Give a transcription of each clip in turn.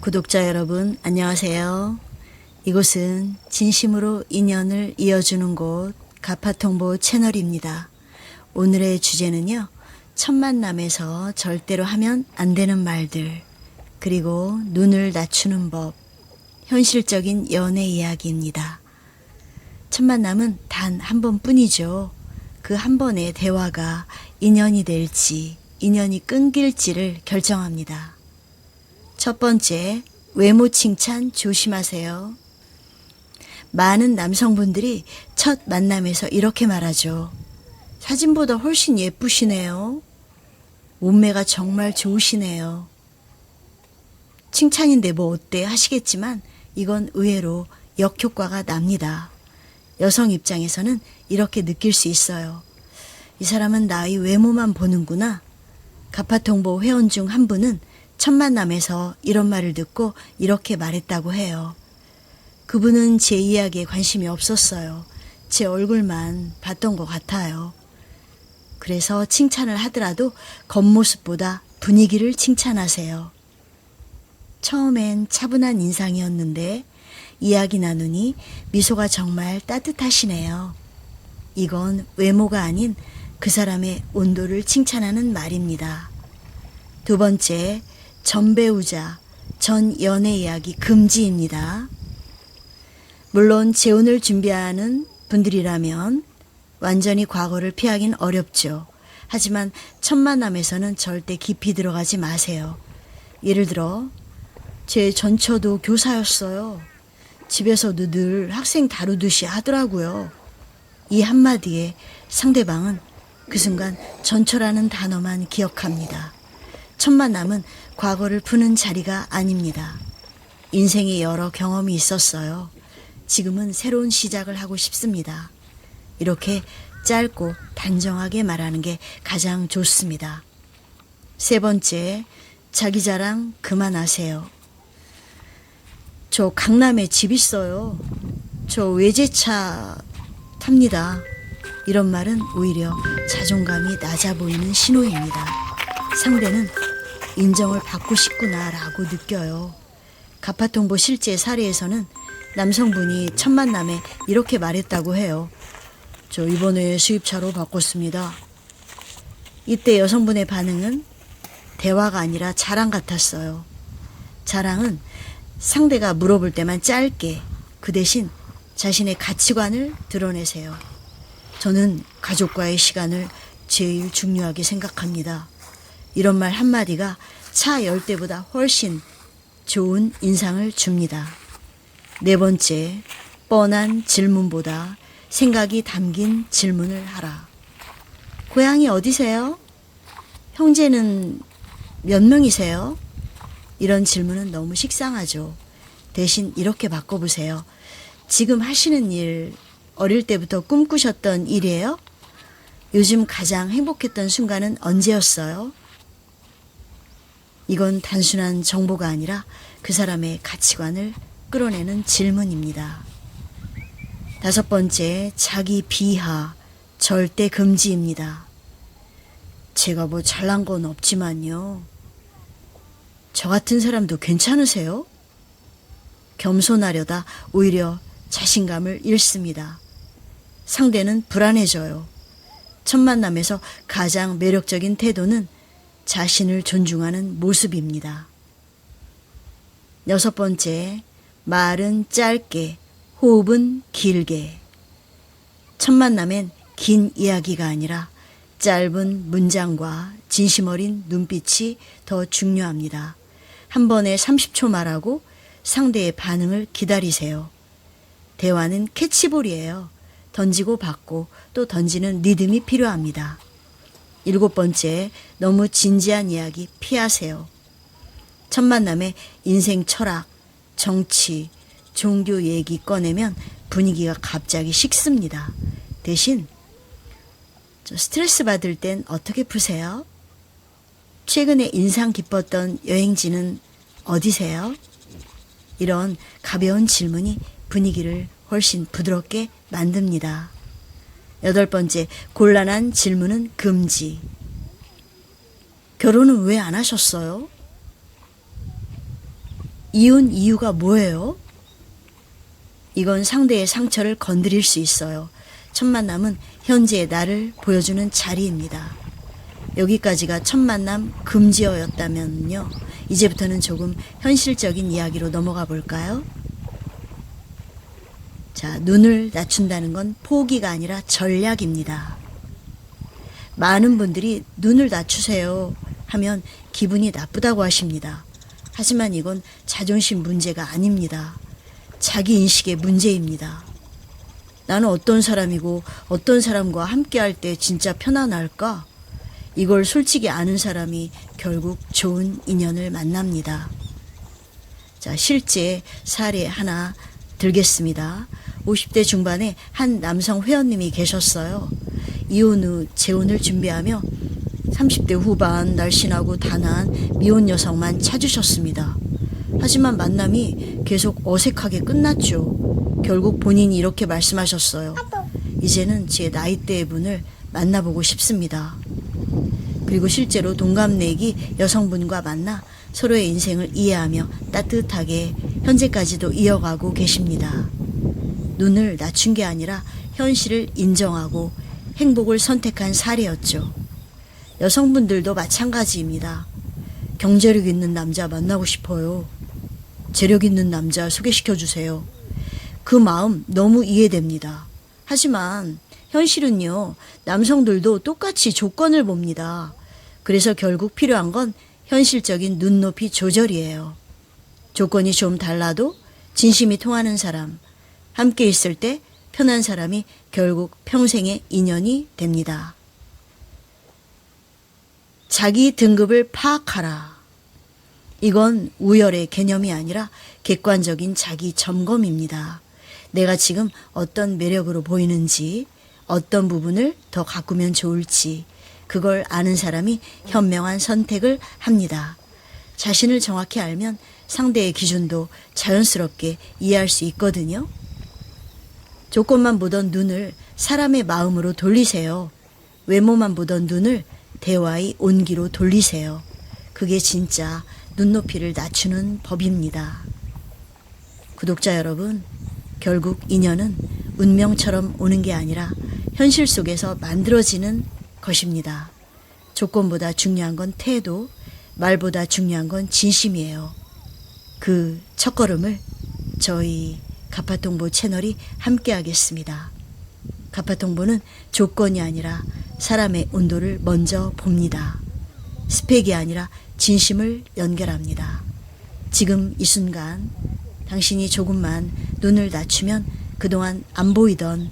구독자 여러분, 안녕하세요. 이곳은 진심으로 인연을 이어주는 곳 가파통보 채널입니다. 오늘의 주제는요, 첫 만남에서 절대로 하면 안 되는 말들, 그리고 눈을 낮추는 법, 현실적인 연애 이야기입니다. 첫 만남은 단 한 번뿐이죠. 그 한 번의 대화가 인연이 될지, 인연이 끊길지를 결정합니다. 첫 번째, 외모 칭찬 조심하세요. 많은 남성분들이 첫 만남에서 이렇게 말하죠. 사진보다 훨씬 예쁘시네요. 몸매가 정말 좋으시네요. 칭찬인데 뭐 어때 하시겠지만 이건 의외로 역효과가 납니다. 여성 입장에서는 이렇게 느낄 수 있어요. 이 사람은 나의 외모만 보는구나. 가파통보 회원 중 한 분은 첫 만남에서 이런 말을 듣고 이렇게 말했다고 해요. 그분은 제 이야기에 관심이 없었어요. 제 얼굴만 봤던 것 같아요. 그래서 칭찬을 하더라도 겉모습보다 분위기를 칭찬하세요. 처음엔 차분한 인상이었는데 이야기 나누니 미소가 정말 따뜻하시네요. 이건 외모가 아닌 그 사람의 온도를 칭찬하는 말입니다. 두 번째, 전 배우자, 전 연애 이야기 금지입니다. 물론 재혼을 준비하는 분들이라면 완전히 과거를 피하긴 어렵죠. 하지만 첫 만남에서는 절대 깊이 들어가지 마세요. 예를 들어, 제 전처도 교사였어요. 집에서도 늘 학생 다루듯이 하더라고요. 이 한마디에 상대방은 그 순간 전처라는 단어만 기억합니다. 첫 만남은 과거를 푸는 자리가 아닙니다. 인생에 여러 경험이 있었어요. 지금은 새로운 시작을 하고 싶습니다. 이렇게 짧고 단정하게 말하는 게 가장 좋습니다. 세 번째, 자기 자랑 그만하세요. 저 강남에 집 있어요. 저 외제차 탑니다. 이런 말은 오히려 자존감이 낮아 보이는 신호입니다. 상대는 인정을 받고 싶구나라고 느껴요. 가파통보 실제 사례에서는 남성분이 첫 만남에 이렇게 말했다고 해요. 저 이번에 수입차로 바꿨습니다. 이때 여성분의 반응은 대화가 아니라 자랑 같았어요. 자랑은 상대가 물어볼 때만 짧게, 그 대신 자신의 가치관을 드러내세요. 저는 가족과의 시간을 제일 중요하게 생각합니다. 이런 말 한마디가 차 열 때보다 훨씬 좋은 인상을 줍니다. 네 번째, 뻔한 질문보다 생각이 담긴 질문을 하라. 고향이 어디세요? 형제는 몇 명이세요? 이런 질문은 너무 식상하죠. 대신 이렇게 바꿔보세요. 지금 하시는 일, 어릴 때부터 꿈꾸셨던 일이에요? 요즘 가장 행복했던 순간은 언제였어요? 이건 단순한 정보가 아니라 그 사람의 가치관을 끌어내는 질문입니다. 다섯 번째, 자기 비하, 절대 금지입니다. 제가 뭐 잘난 건 없지만요. 저 같은 사람도 괜찮으세요? 겸손하려다 오히려 자신감을 잃습니다. 상대는 불안해져요. 첫 만남에서 가장 매력적인 태도는 자신을 존중하는 모습입니다. 여섯 번째, 말은 짧게, 호흡은 길게. 첫 만남엔 긴 이야기가 아니라 짧은 문장과 진심 어린 눈빛이 더 중요합니다. 한 번에 30초 말하고 상대의 반응을 기다리세요. 대화는 캐치볼이에요. 던지고 받고 또 던지는 리듬이 필요합니다. 일곱 번째, 너무 진지한 이야기 피하세요. 첫 만남에 인생 철학, 정치, 종교 얘기 꺼내면 분위기가 갑자기 식습니다. 대신 스트레스 받을 땐 어떻게 푸세요? 최근에 인상 깊었던 여행지는 어디세요? 이런 가벼운 질문이 분위기를 훨씬 부드럽게 만듭니다. 여덟 번째, 곤란한 질문은 금지. 결혼은 왜 안 하셨어요? 이은 이유가 뭐예요? 이건 상대의 상처를 건드릴 수 있어요. 첫 만남은 현재의 나를 보여주는 자리입니다. 여기까지가 첫 만남 금지어였다면요. 이제부터는 조금 현실적인 이야기로 넘어가 볼까요? 자, 눈을 낮춘다는 건 포기가 아니라 전략입니다. 많은 분들이 눈을 낮추세요 하면 기분이 나쁘다고 하십니다. 하지만 이건 자존심 문제가 아닙니다. 자기 인식의 문제입니다. 나는 어떤 사람이고 어떤 사람과 함께할 때 진짜 편안할까? 이걸 솔직히 아는 사람이 결국 좋은 인연을 만납니다. 자, 실제 사례 하나 들겠습니다. 50대 중반에 한 남성 회원님이 계셨어요. 이혼 후 재혼을 준비하며 30대 후반 날씬하고 단아한 미혼 여성만 찾으셨습니다. 하지만 만남이 계속 어색하게 끝났죠. 결국 본인이 이렇게 말씀하셨어요. 이제는 제 나이대의 분을 만나보고 싶습니다. 그리고 실제로 동갑내기 여성분과 만나 서로의 인생을 이해하며 따뜻하게 현재까지도 이어가고 계십니다. 눈을 낮춘 게 아니라 현실을 인정하고 행복을 선택한 사례였죠. 여성분들도 마찬가지입니다. 경제력 있는 남자 만나고 싶어요. 재력 있는 남자 소개시켜 주세요. 그 마음 너무 이해됩니다. 하지만 현실은요, 남성들도 똑같이 조건을 봅니다. 그래서 결국 필요한 건 현실적인 눈높이 조절이에요. 조건이 좀 달라도 진심이 통하는 사람, 함께 있을 때 편한 사람이 결국 평생의 인연이 됩니다. 자기 등급을 파악하라. 이건 우열의 개념이 아니라 객관적인 자기 점검입니다. 내가 지금 어떤 매력으로 보이는지, 어떤 부분을 더 가꾸면 좋을지, 그걸 아는 사람이 현명한 선택을 합니다. 자신을 정확히 알면 상대의 기준도 자연스럽게 이해할 수 있거든요. 조건만 보던 눈을 사람의 마음으로 돌리세요. 외모만 보던 눈을 대화의 온기로 돌리세요. 그게 진짜 눈높이를 낮추는 법입니다. 구독자 여러분, 결국 인연은 운명처럼 오는 게 아니라 현실 속에서 만들어지는 것입니다. 조건보다 중요한 건 태도, 말보다 중요한 건 진심이에요. 그 첫걸음을 저희 가파통보 채널이 함께 하겠습니다. 가파통보는 조건이 아니라 사람의 온도를 먼저 봅니다. 스펙이 아니라 진심을 연결합니다. 지금 이 순간 당신이 조금만 눈을 낮추면 그동안 안 보이던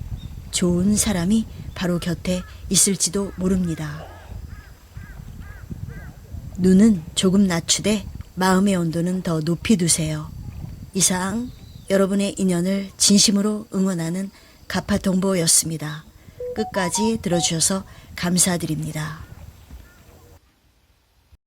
좋은 사람이 바로 곁에 있을지도 모릅니다. 눈은 조금 낮추되 마음의 온도는 더 높이 두세요. 이상 여러분의 인연을 진심으로 응원하는 가파통보였습니다. 끝까지 들어주셔서 감사드립니다.